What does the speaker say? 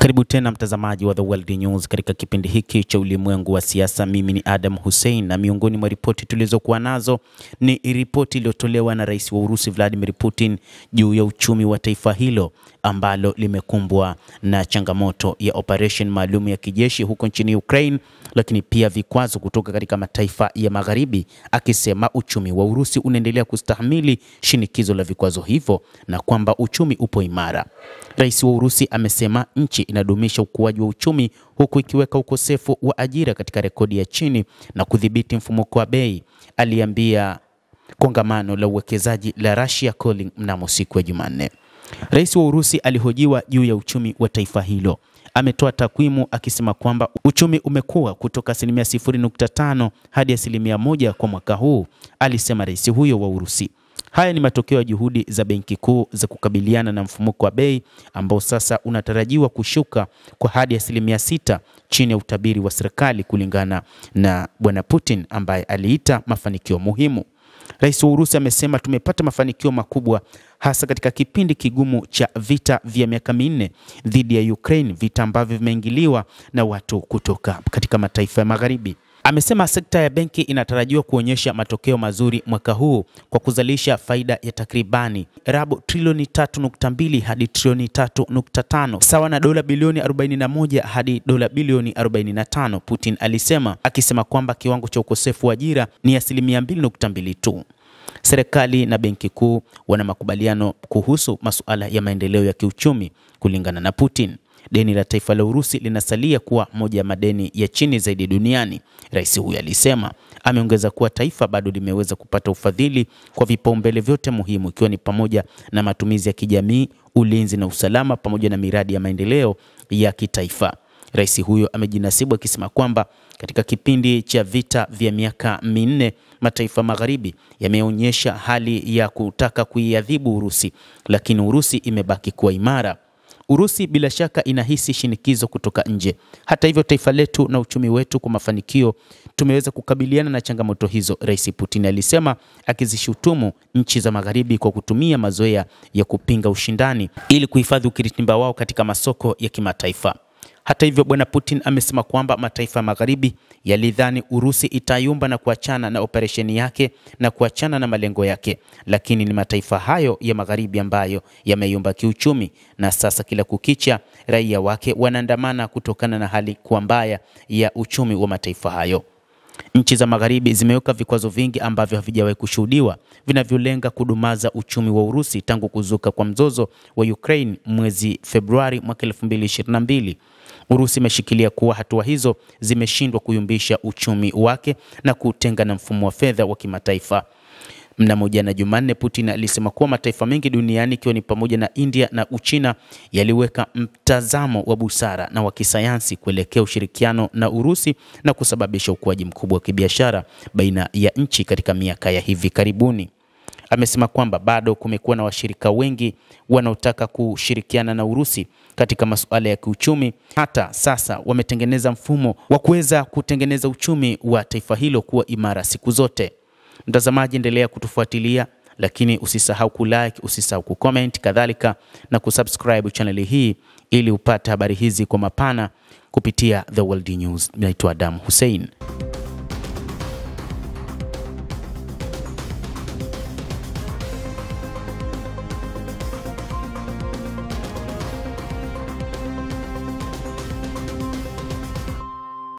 Karibu tena mtazamaji wa The World News katika kipindi hiki cha ulimwengu wa siasa. Mimi ni Adam Hussein na miongoni mwa ripoti tulizokuwa nazo ni ripoti iliyotolewa na Rais wa Urusi Vladimir Putin juu ya uchumi wa taifa hilo ambalo limekumbwa na changamoto ya operation maalum ya kijeshi huko nchini Ukraine, lakini pia vikwazo kutoka katika mataifa ya magharibi, akisema uchumi wa Urusi unaendelea kustahimili shinikizo la vikwazo hivyo na kwamba uchumi upo imara. Rais wa Urusi amesema nchi inadumisha ukuaji wa uchumi huku ikiweka ukosefu wa ajira katika rekodi ya chini na kudhibiti mfumuko wa bei, aliambia kongamano la uwekezaji la Russia Calling mnamo siku ya Jumanne. Rais wa Urusi alihojiwa juu ya uchumi wa taifa hilo. Ametoa takwimu akisema kwamba uchumi umekuwa kutoka 0.5% hadi 1% kwa mwaka huu, alisema rais huyo wa Urusi. Haya ni matokeo ya juhudi za benki kuu za kukabiliana na mfumuko wa bei ambao sasa unatarajiwa kushuka kwa hadi 6% chini ya utabiri wa serikali, kulingana na Bwana Putin ambaye aliita mafanikio muhimu. Rais wa Urusi amesema tumepata mafanikio makubwa hasa katika kipindi kigumu cha vita vya miaka 4 dhidi ya Ukraine, vita ambavyo vimeingiliwa na watu kutoka katika mataifa ya magharibi. Amesema sekta ya benki inatarajiwa kuonyesha matokeo mazuri mwaka huu kwa kuzalisha faida ya takribani trilioni 3.2 hadi trilioni 3.5 sawa na dola bilioni 41 hadi dola bilioni 45, Putin alisema, akisema kwamba kiwango cha ukosefu wa ajira ni 2.2 tu. Serikali na benki kuu wana makubaliano kuhusu masuala ya maendeleo ya kiuchumi, kulingana na Putin. Deni la taifa la Urusi linasalia kuwa moja ya madeni ya chini zaidi duniani, rais huyu alisema. Ameongeza kuwa taifa bado limeweza kupata ufadhili kwa vipaumbele vyote muhimu, ikiwa ni pamoja na matumizi ya kijamii, ulinzi na usalama, pamoja na miradi ya maendeleo ya kitaifa. Rais huyo amejinasibu akisema kwamba katika kipindi cha vita vya miaka 4 mataifa magharibi yameonyesha hali ya kutaka kuiadhibu Urusi, lakini Urusi imebaki kuwa imara. Urusi bila shaka inahisi shinikizo kutoka nje. Hata hivyo, taifa letu na uchumi wetu kwa mafanikio tumeweza kukabiliana na changamoto hizo, Rais Putin alisema, akizishutumu nchi za magharibi kwa kutumia mazoea ya kupinga ushindani ili kuhifadhi ukiritimba wao katika masoko ya kimataifa. Hata hivyo, Bwana Putin amesema kwamba mataifa magharibi yalidhani Urusi itayumba na kuachana na operesheni yake na kuachana na malengo yake, lakini ni mataifa hayo ya magharibi ambayo yameyumba kiuchumi, na sasa kila kukicha raia wake wanaandamana kutokana na hali kuwa mbaya ya uchumi wa mataifa hayo. Nchi za magharibi zimeweka vikwazo vingi ambavyo havijawahi kushuhudiwa vinavyolenga kudumaza uchumi wa Urusi tangu kuzuka kwa mzozo wa Ukraine mwezi Februari mwaka 2022. Urusi imeshikilia kuwa hatua hizo zimeshindwa kuyumbisha uchumi wake na kutenga na mfumo wa fedha wa kimataifa. Mnamo jana Jumanne, Putin alisema kuwa mataifa mengi duniani ikiwa ni pamoja na India na Uchina yaliweka mtazamo wa busara na wa kisayansi kuelekea ushirikiano na Urusi na kusababisha ukuaji mkubwa wa kibiashara baina ya nchi katika miaka ya hivi karibuni. Amesema kwamba bado kumekuwa na washirika wengi wanaotaka kushirikiana na Urusi katika masuala ya kiuchumi. Hata sasa wametengeneza mfumo wa kuweza kutengeneza uchumi wa taifa hilo kuwa imara siku zote. Mtazamaji, endelea kutufuatilia, lakini usisahau kulike, usisahau kucomment, kadhalika na kusubscribe channel hii ili upate habari hizi kwa mapana kupitia The World News. Naitwa Adam Hussein.